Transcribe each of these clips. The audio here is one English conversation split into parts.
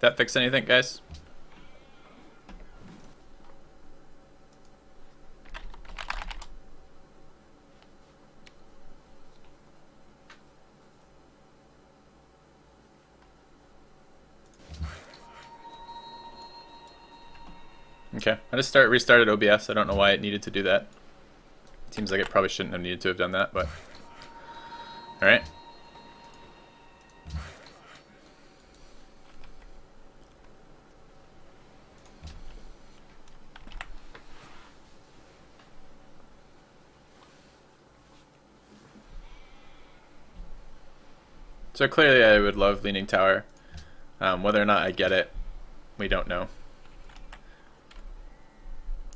That fix anything, guys? Okay, I just restarted OBS. I don't know why it needed to do that. Seems like it probably shouldn't have needed to have done that, but alright. So clearly I would love Leaning Tower. Whether or not I get it, we don't know.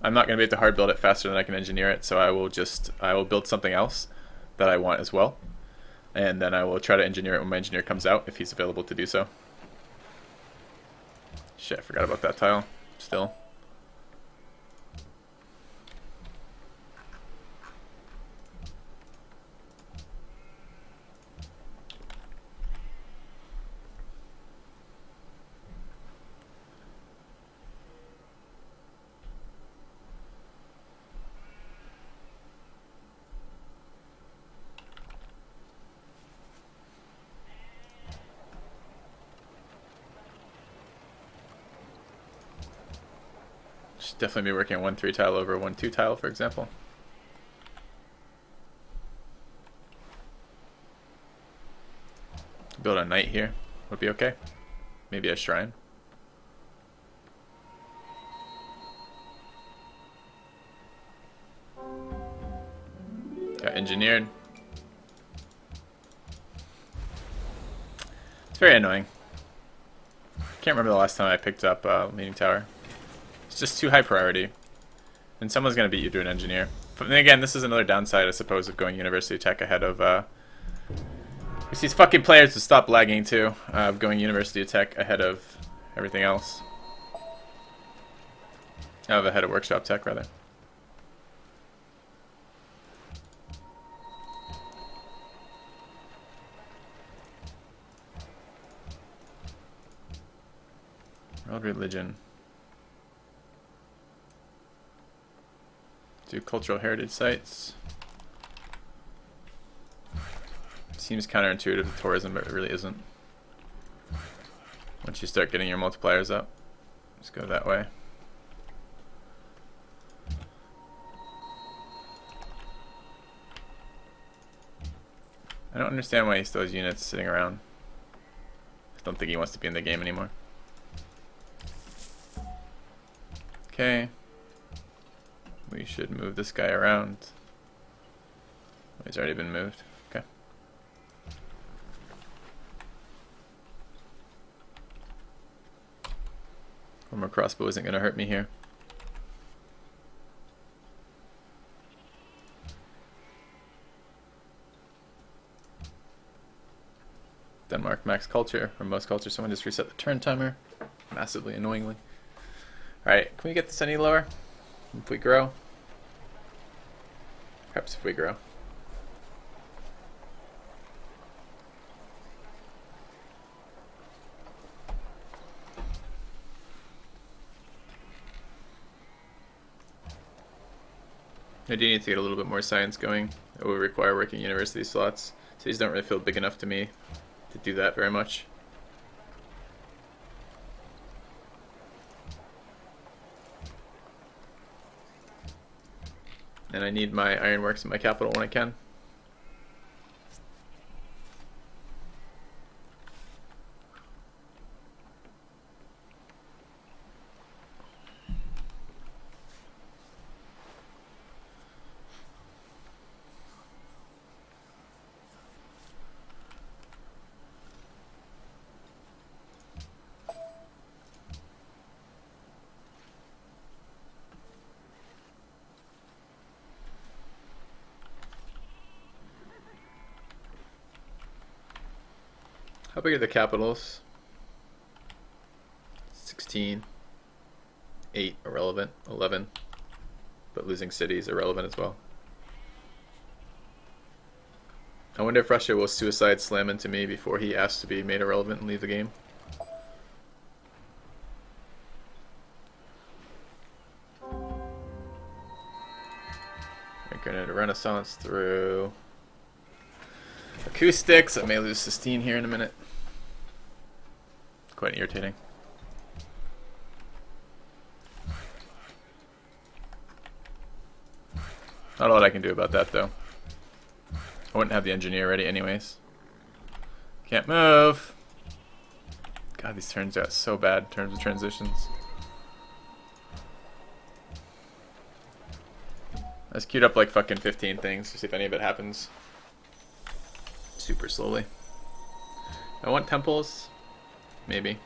I'm not going to be able to hard build it faster than I can engineer it, so I will build something else that I want as well. And then I will try to engineer it when my engineer comes out, if he's available to do so. Shit, I forgot about that tile. Still. Should definitely be working on 1-3 tile over 1-2 tile, for example. Build a knight here would be okay. Maybe a shrine. Got engineered. It's very annoying. Can't remember the last time I picked up Leaning Tower. It's just too high priority. And someone's going to beat you to an engineer. But then again, this is another downside, I suppose, of going University Tech ahead of... Because these fucking players to stop lagging, too. Going University Tech ahead of everything else. Ahead of Workshop Tech, rather. World religion. Do cultural heritage sites. Seems counterintuitive to tourism, but it really isn't. Once you start getting your multipliers up, just go that way. I don't understand why he still has units sitting around. I don't think he wants to be in the game anymore. Okay. We should move this guy around. Oh, he's already been moved. Okay. One more crossbow isn't going to hurt me here. Denmark max culture, or most culture. Someone just reset the turn timer. Massively annoyingly. Alright, can we get this any lower? If we grow? Perhaps if we grow. I do need to get a little bit more science going. It will require working university slots. Cities don't really feel big enough to me to do that very much. And I need my ironworks and my capital when I can. How big are the capitals? 16, 8 irrelevant, 11, but losing cities irrelevant as well. I wonder if Russia will suicide slam into me before he asks to be made irrelevant and leave the game. Grenade Renaissance through acoustics. I may lose Sistine here in a minute. Quite irritating. Not a lot I can do about that, though. I wouldn't have the engineer ready anyways. Can't move. God, these turns out so bad in terms of transitions. I just queued up like fucking 15 things to see if any of it happens. Super slowly. I want temples. Maybe.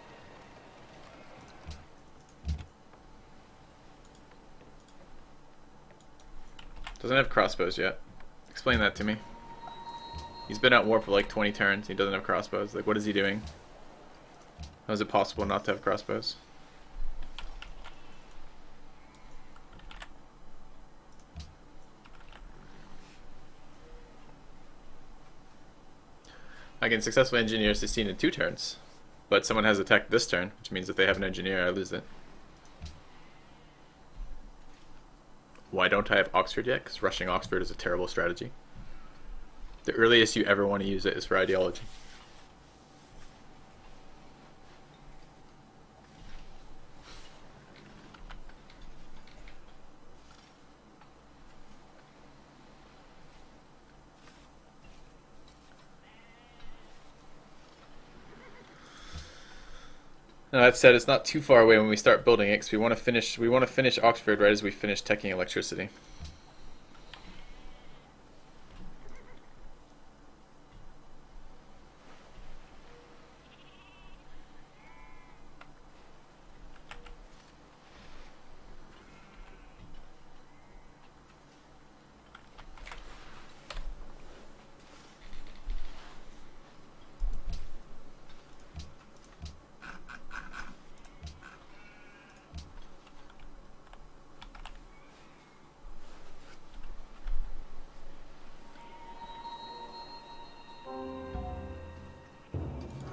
Doesn't have crossbows yet. Explain that to me. He's been at war for like 20 turns. He doesn't have crossbows. Like, what is he doing? How is it possible not to have crossbows? I can successfully engineer 16 in 2 turns, but someone has attacked this turn, which means if they have an engineer, I lose it. Why don't I have Oxford yet? Because rushing Oxford is a terrible strategy. The earliest you ever want to use it is for ideology. Now that said, it's not too far away when we start building it, because we want to finish Oxford right as we finish teching electricity.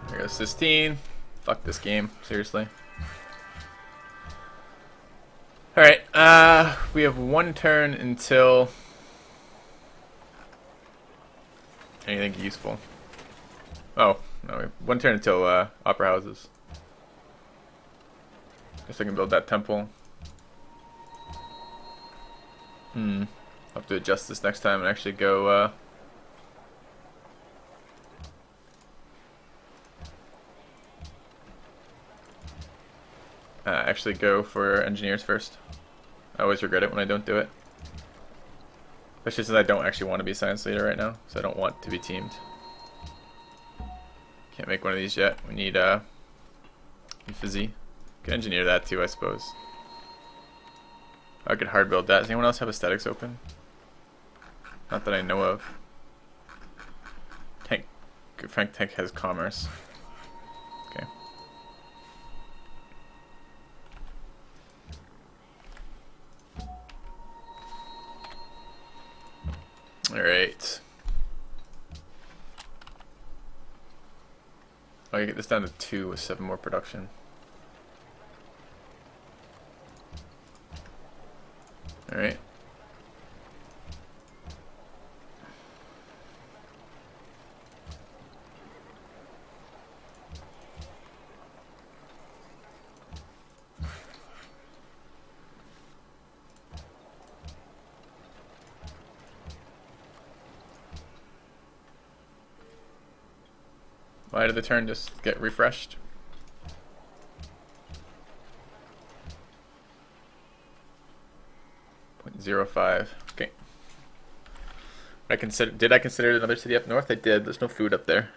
There goes Sistine. Fuck this game, seriously. Alright, we have 1 turn until anything useful. Oh, no, we have 1 turn until opera houses. Guess I can build that temple. I'll have to adjust this next time and actually go for engineers first. I always regret it when I don't do it. Especially since I don't actually want to be science leader right now, so I don't want to be teamed. Can't make one of these yet. We need Physy. Can engineer that too, I suppose. I could hard build that. Does anyone else have aesthetics open? Not that I know of. Frankthetank has commerce. Okay. Alright. I can get this down to 2 with 7 more production. Alright. Why did the turn just get refreshed? .05. Okay. Did I consider another city up north? I did. There's no food up there.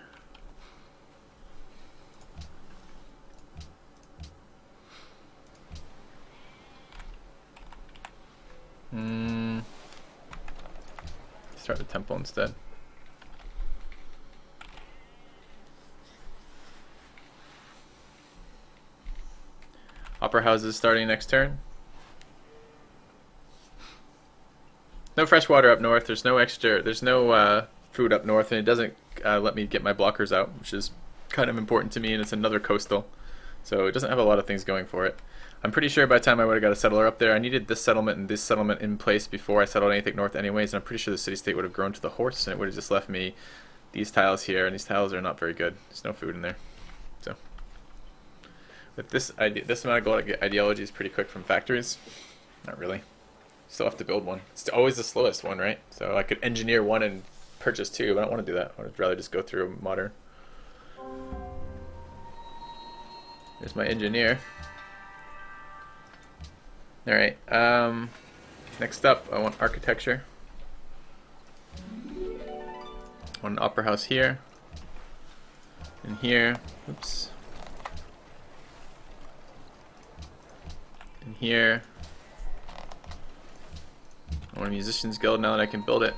Start the temple instead. Opera houses starting next turn. No fresh water up north. There's no food up north, and it doesn't let me get my blockers out, which is kind of important to me, and it's another coastal. So it doesn't have a lot of things going for it. I'm pretty sure by the time I would have got a settler up there, I needed this settlement and this settlement in place before I settled anything north anyways, and I'm pretty sure the city-state would have grown to the horse, and it would have just left me these tiles here, and these tiles are not very good. There's no food in there. So with this amount of gold, I get ideologies pretty quick from factories. Not really. Still have to build one. It's always the slowest one, right? So I could engineer one and purchase two, but I don't want to do that. I would rather just go through a modern. There's my engineer. Alright, next up, I want architecture. I want an opera house here. And here. Oops. And here. I want a musician's guild now that I can build it.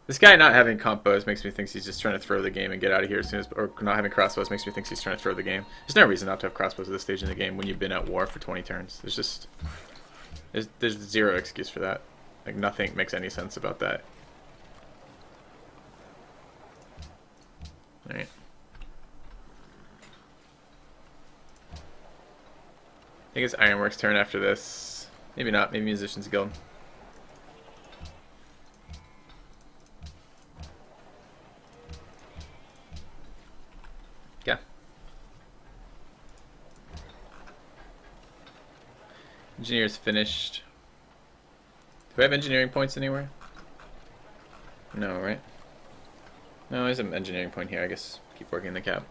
This guy not having compos makes me think he's just trying to throw the game and get out of here as soon as, or not having crossbows makes me think he's trying to throw the game. There's no reason not to have crossbows at this stage in the game when you've been at war for 20 turns. There's just, there's zero excuse for that. Like nothing makes any sense about that. Alright. I think it's Ironworks' turn after this. Maybe not, maybe Musician's Guild. Yeah. Engineer's finished. Do I have engineering points anywhere? No, right? No, there's an engineering point here. I guess keep working the cap.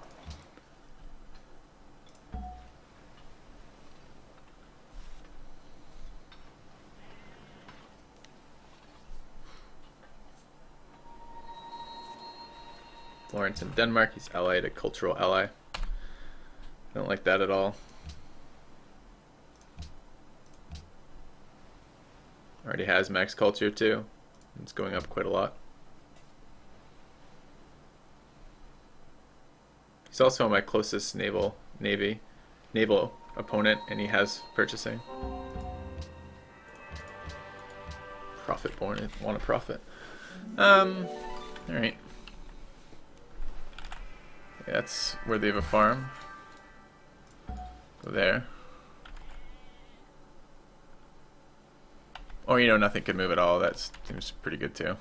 Florence in Denmark. He's allied, a cultural ally. I don't like that at all. Already has max culture too. It's going up quite a lot. He's also my closest naval opponent, and he has purchasing. Profit born, want a profit. Alright. Yeah, that's worthy of a farm. Go there. Or, you know, nothing could move at all. That seems pretty good too.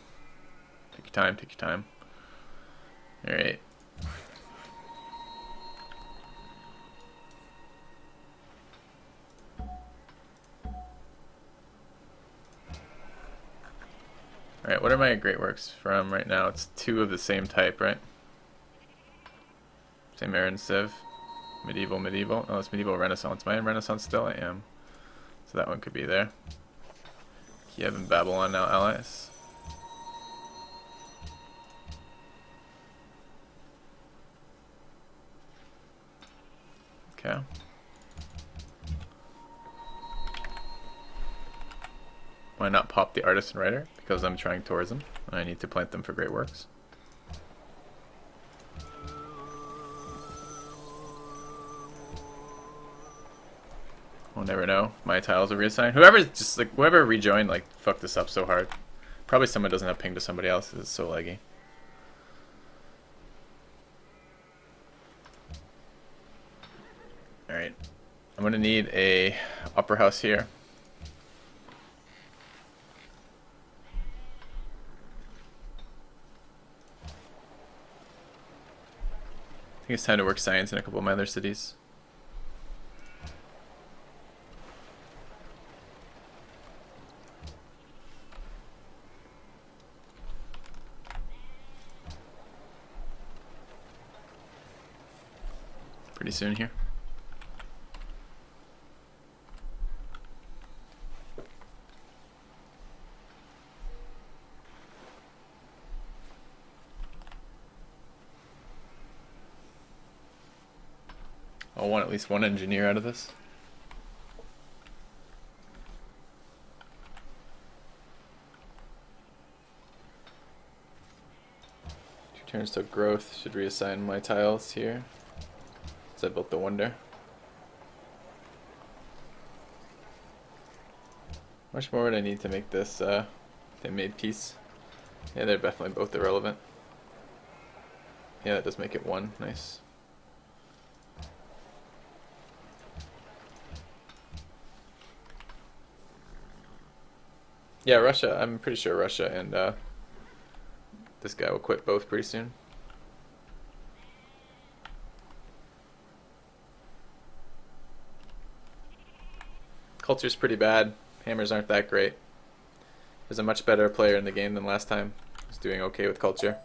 Take your time, take your time. Alright. Alright, what are my great works from right now? It's two of the same type, right? Same era and Civ. Medieval, medieval. Oh, it's medieval Renaissance. Am I in Renaissance still? I am. So that one could be there. Kiev and Babylon now allies. Okay. Why not pop the artist and writer? Because I'm trying tourism and I need to plant them for great works. We'll never know. My tiles will reassign. Whoever rejoined, like, fucked this up so hard. Probably someone doesn't have ping to somebody else. It's so laggy. Alright. I'm gonna need a opera house here. I think it's time to work science in a couple of my other cities. Pretty soon here. I'll want at least one engineer out of this. Two turns to growth. Should reassign my tiles here. I built the wonder. How much more would I need to make this they made peace? Yeah, they're definitely both irrelevant. Yeah, that does make it 1. Nice. Yeah, Russia. I'm pretty sure Russia and this guy will quit both pretty soon. Culture's pretty bad. Hammers aren't that great. There's a much better player in the game than last time. He's doing okay with culture.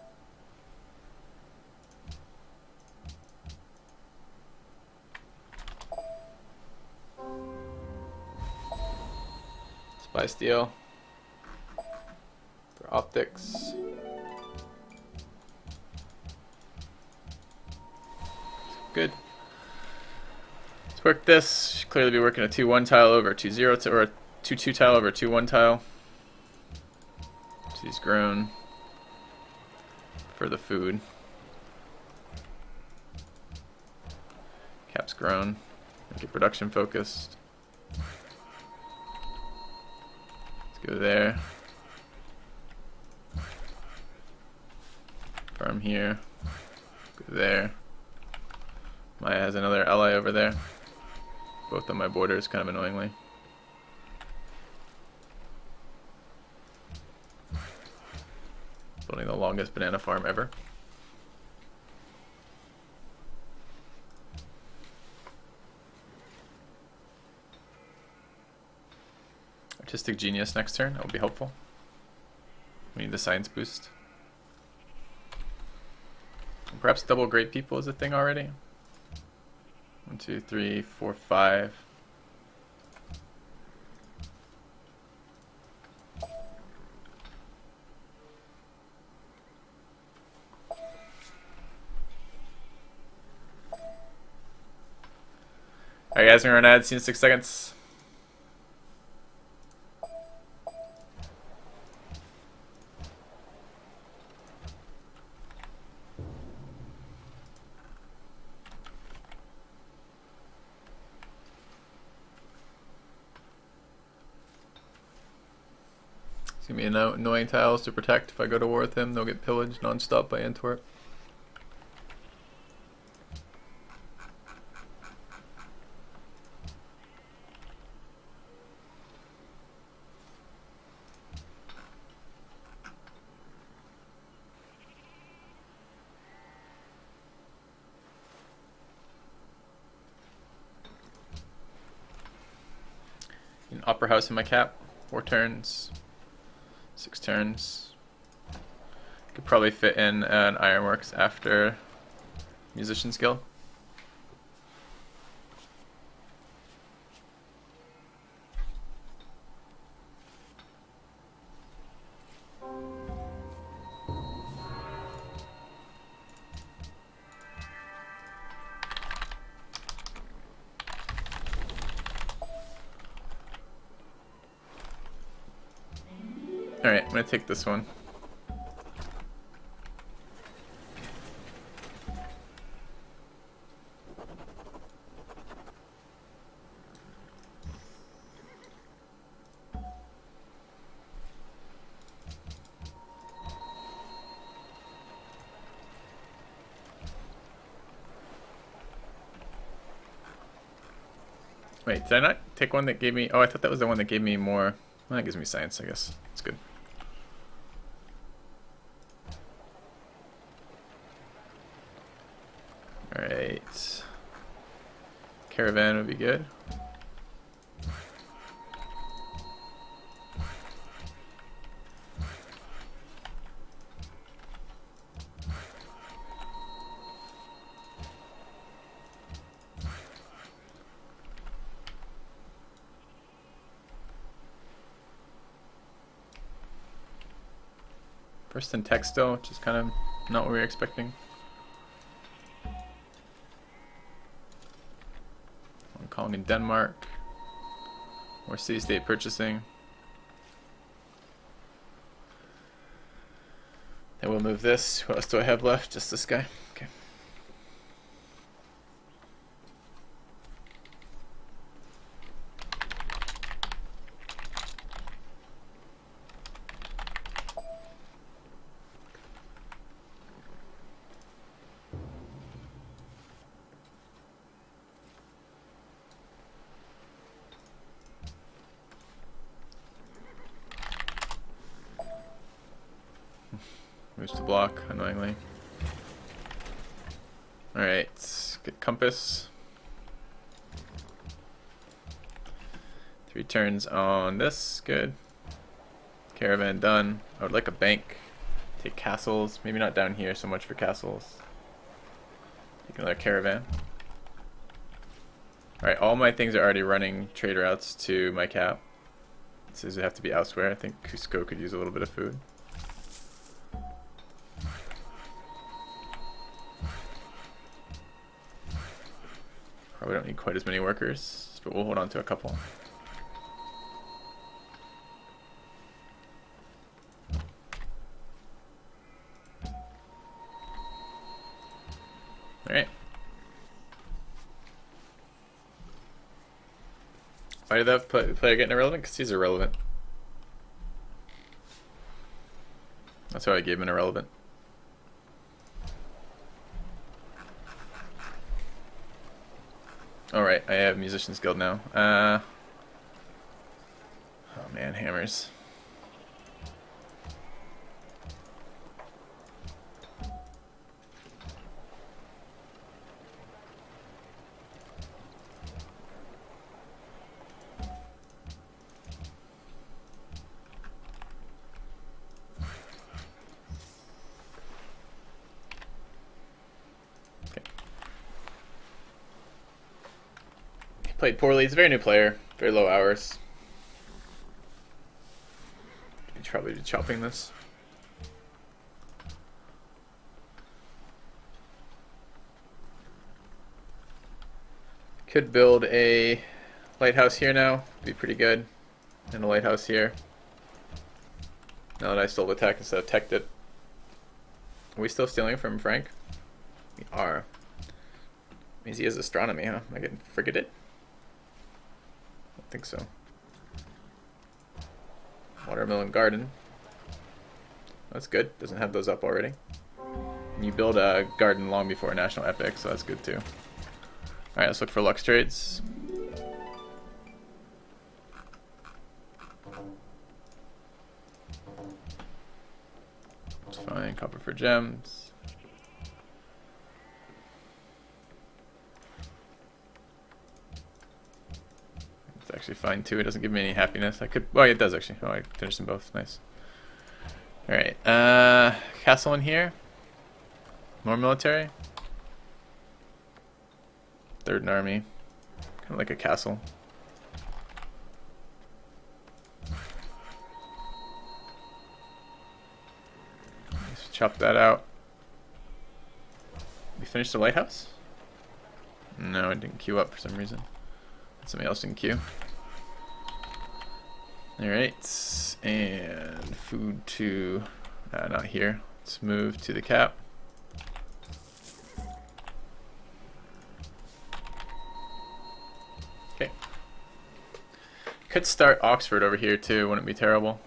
Spy steal for optics. Good. Let's work this. Should clearly be working a 2-1 tile over a 2-0 or a 2-2 tile over a 2-1 tile. So he's grown for the food. Cap's grown. Make it production focused. Let's go there. Farm here. Go there. Maya has another ally over there. Both on my borders, kind of annoyingly. Building the longest banana farm ever. Artistic genius next turn, that will be helpful. We need the science boost. And perhaps double great people is a thing already. 1, 2, 3, 4, 5. Alright guys, we're gonna run ads, see you in 6 seconds. It's gonna be annoying tiles to protect. If I go to war with him, they'll get pillaged non-stop by Antwerp. An Opera House in my cap. 4 turns. 6 turns. Could probably fit in an Ironworks after Musician's Guild. Alright, I'm gonna take this one. Wait, did I not take one that gave me... Oh, I thought that was the one that gave me more... Well, that gives me science, I guess. It's good. Alright. Caravan would be good. First in textile, which is kind of not what we were expecting. Hong Kong and Denmark. More city-state purchasing. Then we'll move this. What else do I have left? Just this guy. Okay. moves to block, annoyingly. Alright, get compass. 3 turns on this, good. Caravan done. I would like a bank. Take castles, maybe not down here so much for castles. Take another caravan. Alright, all my things are already running trade routes to my cap. It says they have to be elsewhere. I think Cusco could use a little bit of food. Probably don't need quite as many workers, but we'll hold on to a couple. Alright. Why did that player get irrelevant? Because he's irrelevant. That's why I gave him an irrelevant. Alright, I have Musician's Guild now. Oh man, hammers. Played poorly. He's a very new player. Very low hours. He should probably be chopping this. Could build a lighthouse here now. Be pretty good. And a lighthouse here. Now that I stole the tech instead of teched it. Are we still stealing from Frank? We are. Means he has astronomy, huh? I can forget it. I think so. Watermelon garden. That's good. Doesn't have those up already. And you build a garden long before a national epic, so that's good too. Alright, let's look for Lux trades. That's fine. Copper for gems. Actually fine too. It doesn't give me any happiness. I could. Well, it does actually. Oh, I finished them both. Nice. All right. Castle in here. More military. Third army. Kind of like a castle. Let's chop that out. We finished the lighthouse? No, it didn't queue up for some reason. Somebody else didn't queue. Alright, and food to, not here. Let's move to the cap. Okay. Could start Oxford over here too, wouldn't be terrible.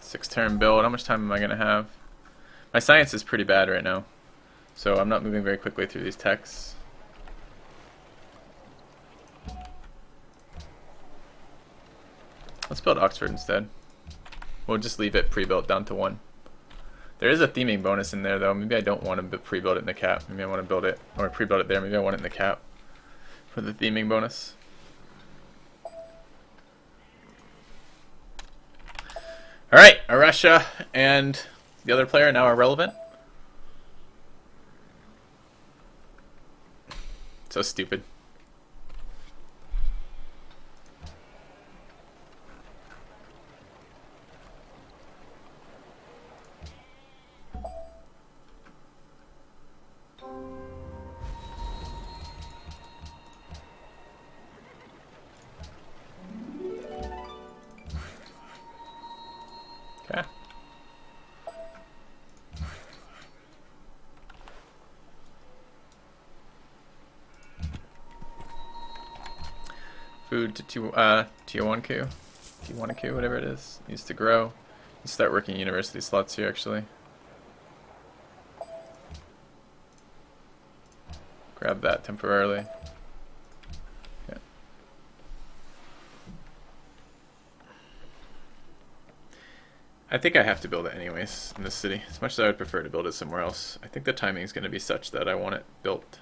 6-turn build. How much time am I going to have? My science is pretty bad right now, so I'm not moving very quickly through these techs. Let's build Oxford instead. We'll just leave it pre-built down to 1. There is a theming bonus in there though. Maybe I don't want to pre-build it in the cap. Maybe I want to build it, or pre-build it there. Maybe I want it in the cap for the theming bonus. Alright, Russia and the other player now are relevant. So stupid. Okay. Food to Tiawanku, whatever it is, needs to grow. Let's start working university slots here actually. Grab that temporarily. Yeah. I think I have to build it anyways in this city. As much as I would prefer to build it somewhere else, I think the timing is going to be such that I want it built.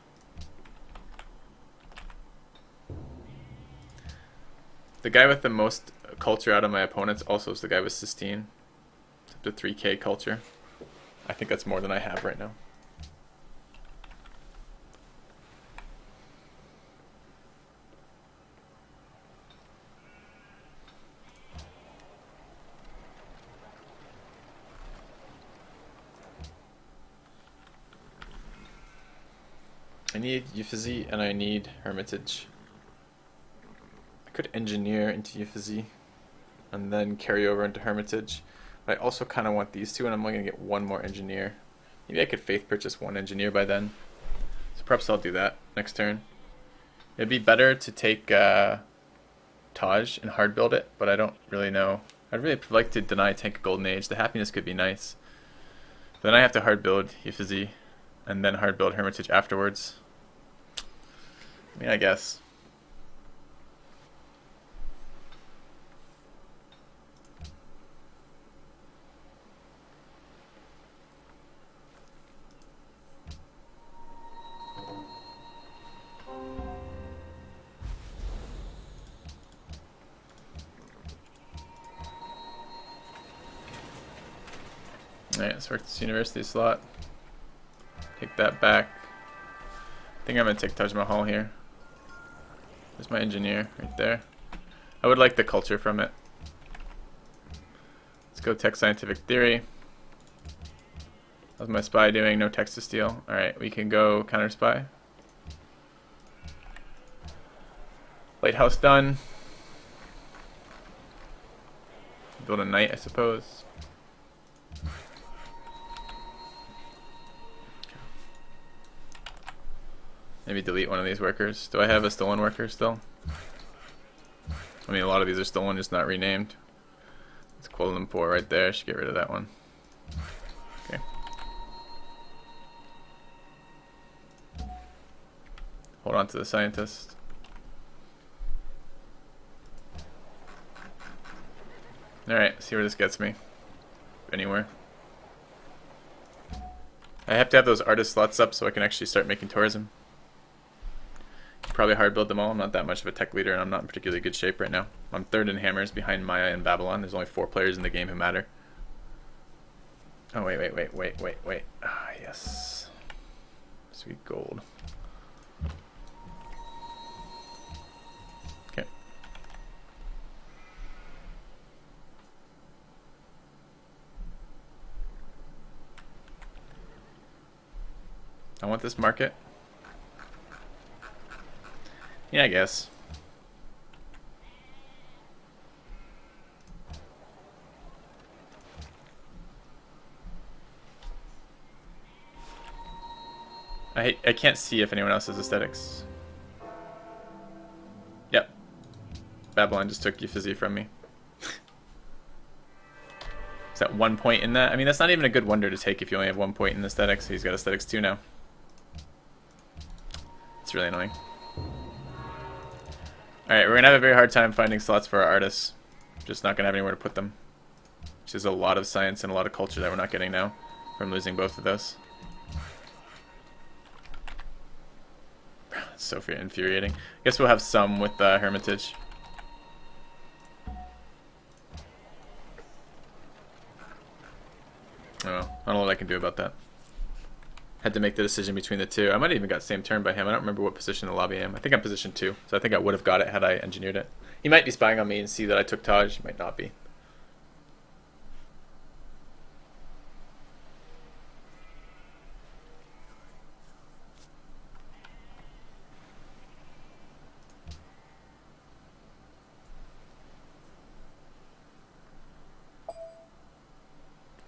The guy with the most culture out of my opponents also is the guy with Sistine. It's up to 3k culture. I think that's more than I have right now. I need Euphazy and I need Hermitage. I could engineer into Euphazy and then carry over into Hermitage. But I also kind of want these two, and I'm only going to get one more engineer. Maybe I could faith purchase one engineer by then. So perhaps I'll do that next turn. It'd be better to take Taj and hard build it, but I don't really know. I'd really like to deny tank a Golden Age. The happiness could be nice. Then I have to hard build Euphazy and then hard build Hermitage afterwards. I mean, I guess. Alright, let's work this university slot. Take that back. I think I'm going to take Taj Mahal here. There's my engineer right there. I would like the culture from it. Let's go tech scientific theory. How's my spy doing? No text to steal. Alright, we can go counter spy. Lighthouse done. Build a knight, I suppose. Maybe delete one of these workers. Do I have a stolen worker still? I mean, a lot of these are stolen, just not renamed. It's Kuala Lumpur right there. I should get rid of that one. Okay. Hold on to the scientist. Alright, see where this gets me. Anywhere. I have to have those artist slots up so I can actually start making tourism. Probably hard build them all. I'm not that much of a tech leader and I'm not in particularly good shape right now. I'm third in hammers behind Maya and Babylon. There's only 4 players in the game who matter. Oh, wait. Ah, yes. Sweet gold. Okay. I want this market. Yeah, I guess. I can't see if anyone else has aesthetics. Yep. Babylon just took Euphazy from me. Is that 1 point in that? I mean, that's not even a good wonder to take if you only have 1 point in aesthetics. He's got aesthetics 2 now. It's really annoying. Alright, we're going to have a very hard time finding slots for our artists. Just not going to have anywhere to put them. Which is a lot of science and a lot of culture that we're not getting now from losing both of those. It's so infuriating. I guess we'll have some with Hermitage. Oh, I don't know what I can do about that. Had to make the decision between the two. I might have even got same turn by him. I don't remember what position in the lobby I am. I think I'm position 2, so I think I would have got it had I engineered it. He might be spying on me and see that I took Taj. He might not be.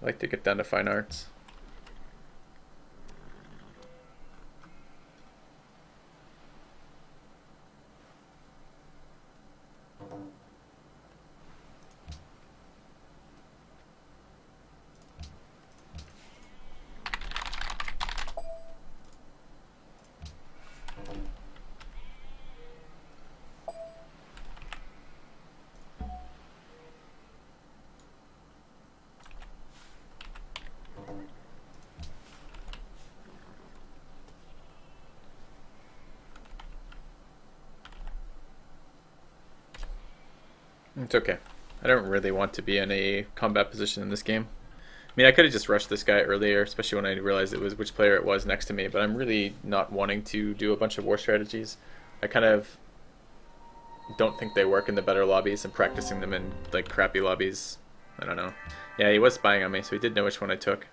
I like to get down to fine arts. It's okay. I don't really want to be in a combat position in this game. I mean, I could have just rushed this guy earlier, especially when I realized it was which player it was next to me, but I'm really not wanting to do a bunch of war strategies. I kind of don't think they work in the better lobbies, and practicing them in like crappy lobbies, I don't know. Yeah, he was spying on me, so he did know which one I took.